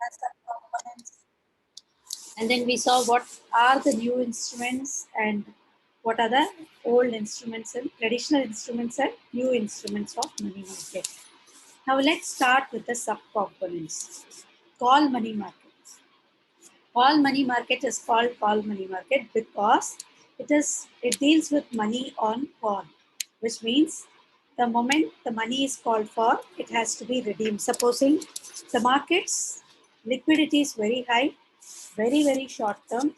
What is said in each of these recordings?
as the components. And then we saw what are the new instruments and what are the old instruments and traditional instruments and new instruments of money market. Now let's start with the subcomponents. Call money market. Call money market is called call money market because it deals with money on call, which means the moment the money is called for, it has to be redeemed. Supposing the markets liquidity is very high, very short term,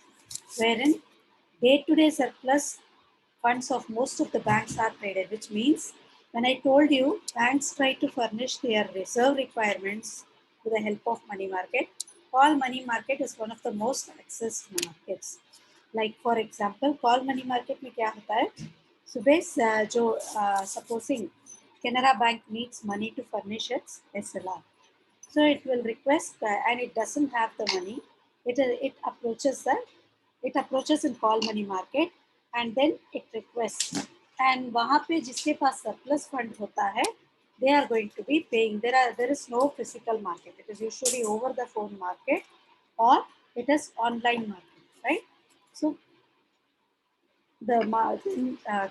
wherein day-to-day surplus funds of most of the banks are traded, which means when I told you banks try to furnish their reserve requirements with the help of money market, call money market is one of the most accessed markets. Like for example, call money market में क्या होता है? सुबह जो supposing Canara Bank needs money to furnish its SLR, so it will request and it doesn't have the money. It approaches in call money market and then it requests. And वहाँ पे जिसके पास surplus fund होता है, they are going to be paying. There is no physical market. It is usually over the phone market or it is online market, right? So the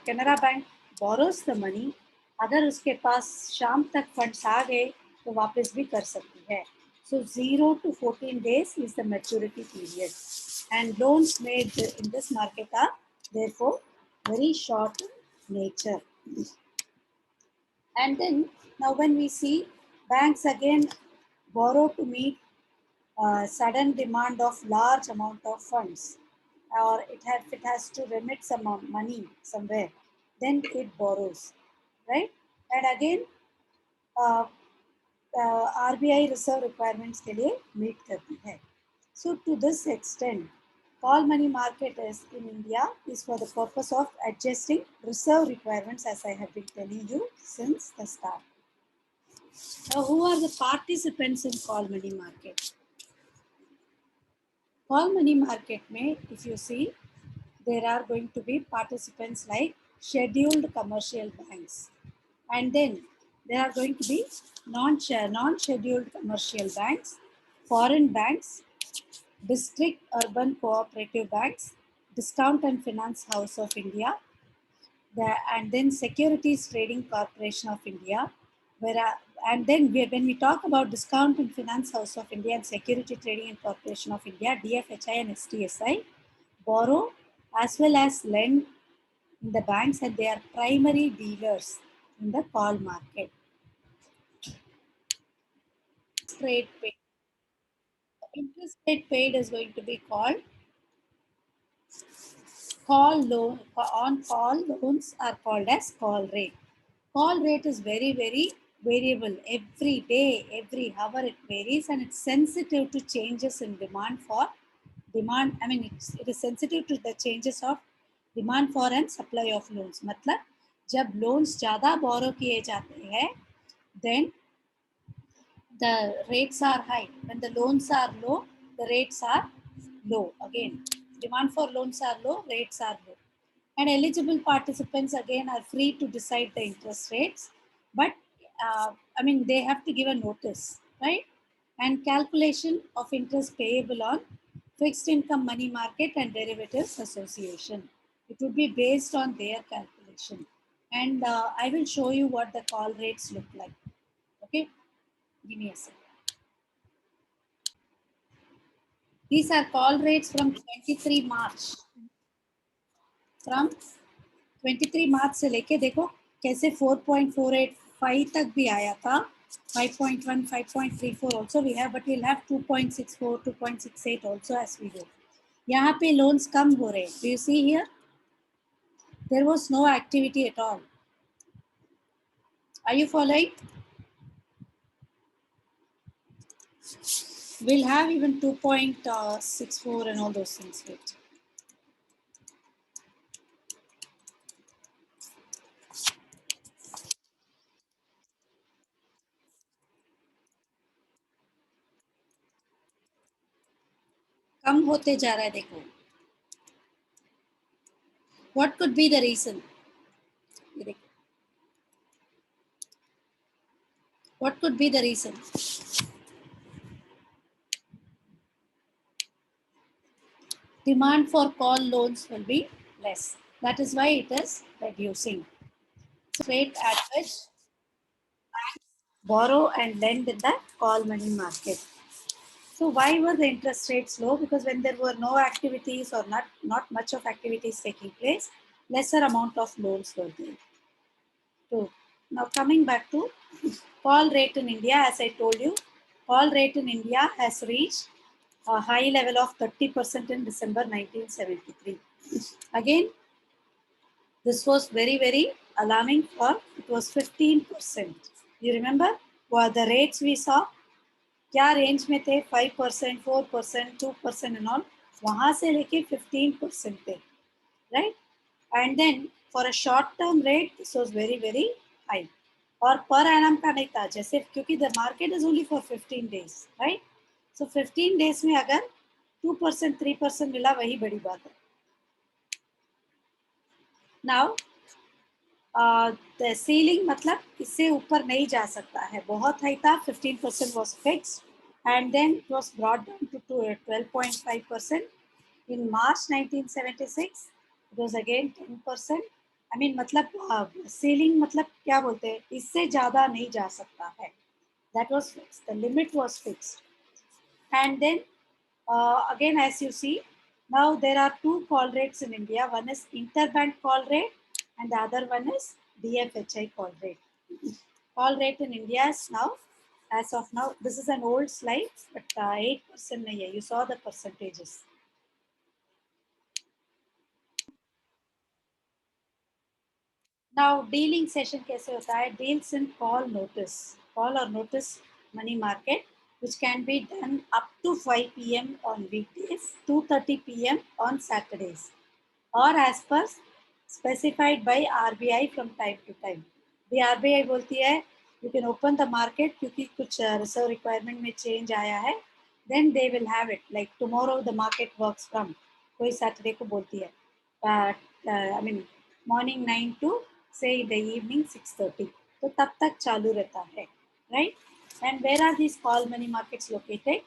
Canara Bank borrows the money. अगर उसके पास शाम तक funds आ गए तो वापस भी कर सकती है. So 0 to 14 days is the maturity period, and loans made in this market are therefore very short in nature. And then now when we see banks again borrow to meet sudden demand of large amount of funds, or it has to remit some money somewhere, then it borrows, right? And again uh, RBI reserve requirements के लिए meet करती है. So to this extent, call money market is in India is for the purpose of adjusting reserve requirements, as I have been telling you since the start. Now, who are the participants in call money market? Call money market may, if you see, there are going to be participants like scheduled commercial banks, and then there are going to be non-scheduled commercial banks, foreign banks, district urban cooperative banks, discount and finance house of India, and then Securities Trading Corporation of India, and then when we talk about Discount and Finance House of India and Security Trading and Corporation of India, DFHI and STSI borrow as well as lend in the banks, and they are primary dealers in the call market. Rate paid. Interest rate paid is going to be called call loan. On call loans are called as call rate. Call rate is very variable. Every day, every hour it varies, and it's sensitive to changes in demand. I mean, it is sensitive to the changes of demand for and supply of loans. मतलब जब loans ज़्यादा borrow किए जाते हैं, then the rates are high. When the loans are low, the rates are low. Again, demand for loans are low, rates are low. And eligible participants again are free to decide the interest rates, but I mean, they have to give a notice, right? And calculation of interest payable on fixed income money market and derivatives association. It would be based on their calculation. And I will show you what the call rates look like. Okay, give me a second. These are call rates from 23 March. From 23 मार्च से लेके देखो कैसे 4.485 तक भी आया था. 5.1, 5.34 also we have, but we'll have 2.64, 2.68 also as we go. यहाँ पे loans कम हो रहे. Do you see here? There was no activity at all. Are you following? We'll have even 2.64 and all those things. Wait. कम होते जा रहा है देखो. What could be the reason? What could be the reason? demand for call loans will be less. That is why it is reducing. So rate at which borrow and lend in the call money market. So why were the interest rates low? Because when there were no activities or not much of activities taking place, lesser amount of loans were there. So now coming back to call rate in India, as I told you, call rate in India has reached a high level of 30% in December 1973. Again, this was very, very alarming for, it was 15%. You remember what the rates we saw? क्या range में थे 5%, 4%, 2% and all, वहां से लेके 15% थे, right. And then for a short term rate this was very very high, और per annum का नहीं था, जैसे क्योंकि the market is only for 15 days, right. So 15 days में अगर 2%, 3% मिला, वही बड़ी बात है. नाउ द सीलिंग मतलब इससे ऊपर नहीं जा सकता है, बहुत हाई था, 15% was fixed, and then it was brought down to 12.5%. In March 1976, it was again 10%. I mean, मतलब सीलिंग मतलब क्या बोलते हैं, इससे ज़्यादा नहीं जा सकता है. That was fixed. The limit was fixed. And then again, as you see, now there are two call rates in India. One is interbank call rate, and the other one is DFHI call rate. Call rate in India is now, as of now, this is an old slide, but 8% nahi hai. You saw the percentages. Now, dealing session कैसे होता है? Deals in call or notice money market, which can be done up to 5 p.m. on weekdays, 2:30 p.m. on Saturdays, or as per specified by RBI from time to time. The RBI बोलती है you can open the market क्योंकि कुछ reserve requirement में change आया है, then they will have it. Like tomorrow the market works from, कोई Saturday को बोलती है, I mean morning 9 to say the evening 6:30, तो तब तक चालू रहता है, right? And where are these call money markets located?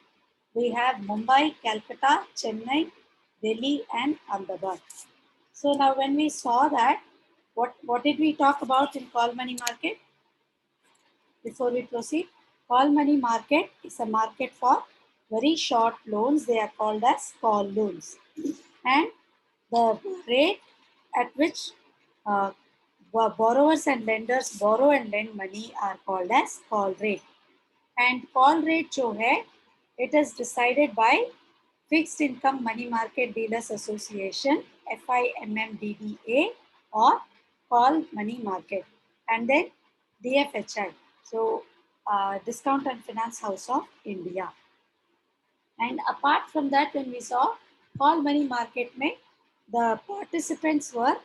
We have Mumbai, Calcutta, Chennai, Delhi, and Ahmedabad. So now when we saw that, what did we talk about in call money market? Before we proceed, call money market is a market for very short loans. They are called as call loans. And the rate at which uh, borrowers and lenders borrow and lend money are called as call rate. And call rate जो है, it is decided by Fixed Income Money Market Dealers Association, FIMMDDA, or Call Money Market, and then DFHI, so Discount and Finance House of India. And apart from that, when we saw call money market, mein, the participants were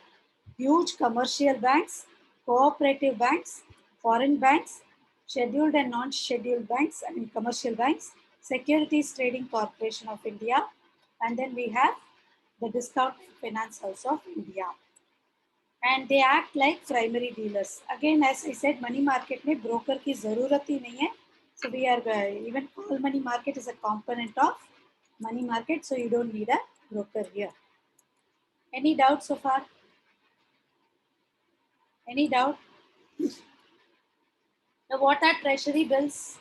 huge commercial banks, cooperative banks, foreign banks, scheduled and non-scheduled banks, I mean commercial banks, Securities Trading Corporation of India, and then we have the Discount and Finance House of India. And they act like primary dealers. Again, as I said, money market में broker की ज़रूरत ही नहीं है. So we are even call money market is a component of money market, so you don't need a broker here. Any doubt so far? Any doubt? Now, what are treasury bills?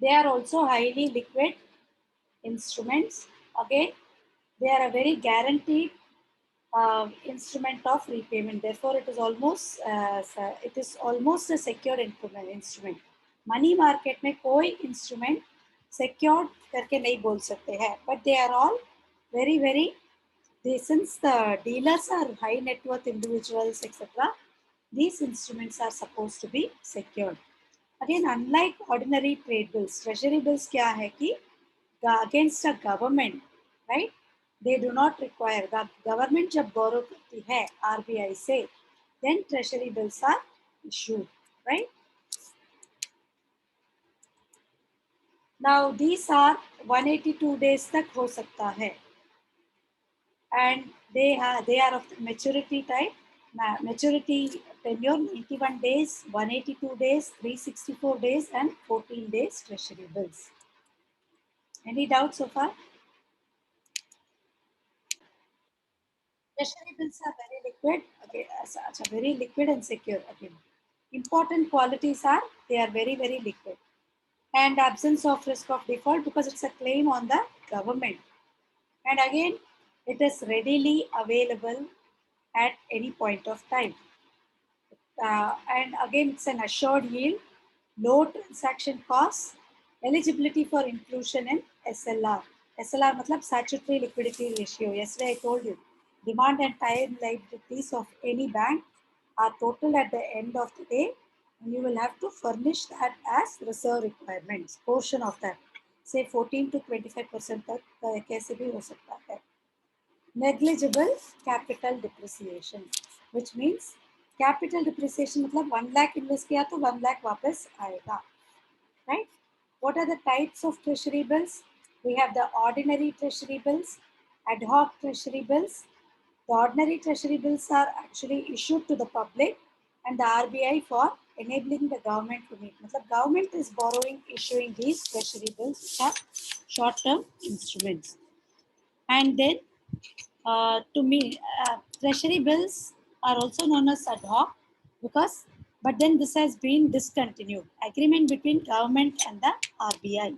They are also highly liquid instruments. Again, they are a very guaranteed instrument of repayment. Therefore, it is almost a secured instrument. Money market में कोई instrument secured करके नहीं बोल सकते हैं. But they are all very very. Since the dealers are high net worth individuals, etc., these instruments are supposed to be secured. Again, unlike ordinary trade bills, treasury bills क्या है कि against a government, right? They do not require, the government जब borrow करती है RBI से, then treasury bills are issued, right? Now these are 182 days तक हो सकता है, and they are of the maturity type. Maturity tenure 91 days, 182 days, 364 days, and 14 days treasury bills. Any doubts so far? Treasury bills are very liquid. Okay, very liquid and secure. Okay, important qualities are they are very very liquid and absence of risk of default because it's a claim on the government. And again, it is readily available at any point of time. And again, it's an assured yield, low transaction costs, eligibility for inclusion in SLR. SLR matlab statutory liquidity ratio. Yesterday I told you, demand and time liabilities of any bank are total at the end of the day, and you will have to furnish that as reserve requirements, portion of that. Say 14 to 25% तक कैसे भी हो सकता है. Negligible capital depreciation, which means capital depreciation मतलब 1 lakh invest किया तो 1 लाख वापस आएगा, right? What are the types of treasury bills? We have the ordinary treasury bills, ad hoc treasury bills. The ordinary treasury bills are actually issued to the public and the RBI for enabling the government to meet. मतलब government is borrowing, issuing these treasury bills, which are short-term instruments. And then to me, treasury bills are also known as ad hoc because, but then this has been discontinued. Agreement between government and the RBI.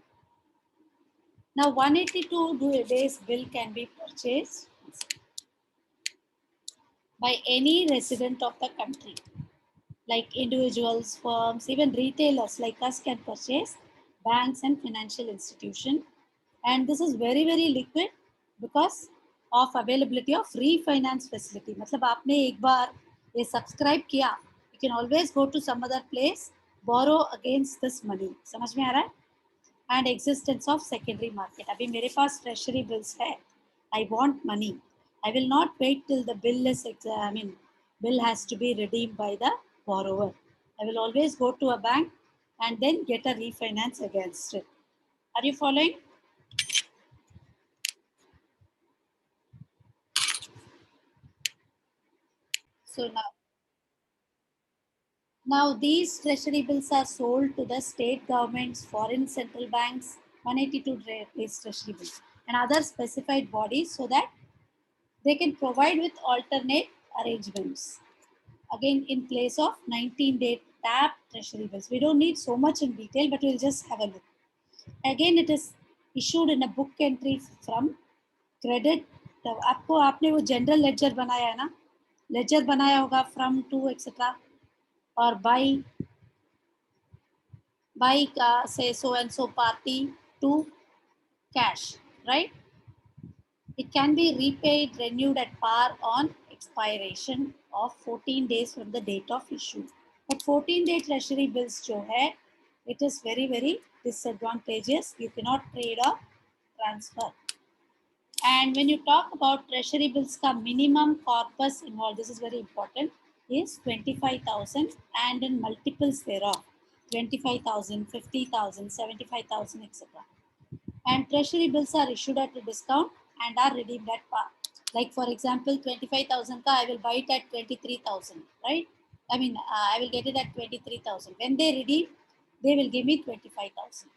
Now, 182 days bill can be purchased by any resident of the country, like individuals, firms, even retailers like us can purchase, banks and financial institution. And this is very, very liquid because of availability of refinance facility. मतलब आपने एक बार ये subscribe किया, you can always go to some other place, borrow against this money. समझ में आ रहा है? And existence of secondary market. अभी मेरे पास treasury bills है. I want money. I will not wait till the bill is, bill has to be redeemed by the borrower. I will always go to a bank and then get a refinance against it. Are you following? So now these treasury bills are sold to the state governments, foreign central banks, 182 days treasury bills, and other specified bodies so that they can provide with alternate arrangements. Again, in place of 19-day tap treasury bills. We don't need so much in detail, but we'll just have a look. Again, it is issued in a book entry from credit. तो आपको आपने वो general ledger बनाया है ना, laser बनाया होगा from to etcetera और by say so and so party to cash, right? It can be repaid, renewed at par on expiration of 14 days from the date of issue. But 14-day treasury bills जो है, it is very very disadvantageous. You cannot trade or transfer. And when you talk about treasury bills, ka minimum corpus involved, this is very important, is 25,000 and in multiples thereof 25,000, 50,000, 75,000, etc. And treasury bills are issued at a discount and are redeemed at par. Like for example, 25,000 ka I will buy it at 23,000, right? I will get it at 23,000. When they redeem, they will give me 25,000.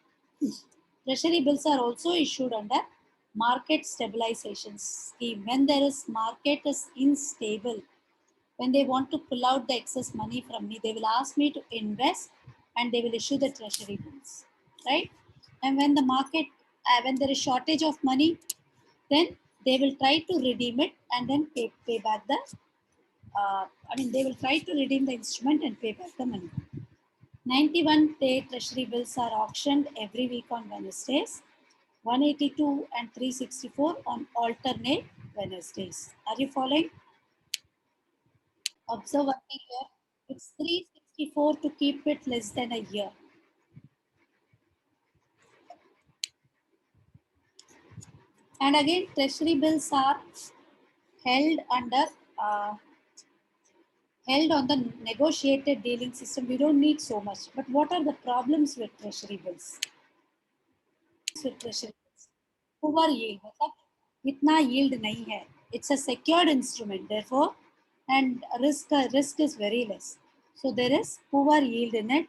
Treasury bills are also issued under market stabilization scheme. When there is market is unstable, when they want to pull out the excess money from me, they will ask me to invest and they will issue the treasury bills, right? And when the market, when there is shortage of money, then they will try to redeem it and then pay back the, they will try to redeem the instrument and pay back the money. 91-day treasury bills are auctioned every week on Wednesdays, 182 and 364 on alternate Wednesdays. Are you following? Observe one thing here. It's 364 to keep it less than a year. And again, treasury bills are held under held on the negotiated dealing system. We don't need so much. But what are the problems with treasury bills? With treasury bills, poor yield. मतलब इतना yield नहीं है. It's a secured instrument, therefore, and risk is very less. So there is poor yield in it,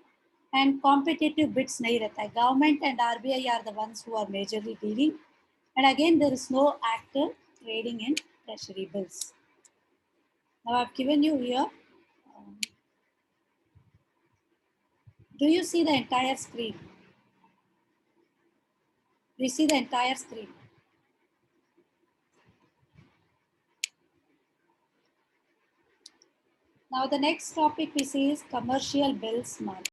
and competitive bids नहीं रहता है. Government and RBI are the ones who are majorly dealing, and again there is no active trading in treasury bills. Now I've given you here. Do you see the entire screen? Do you see the entire screen? Now the next topic we see is commercial bills market.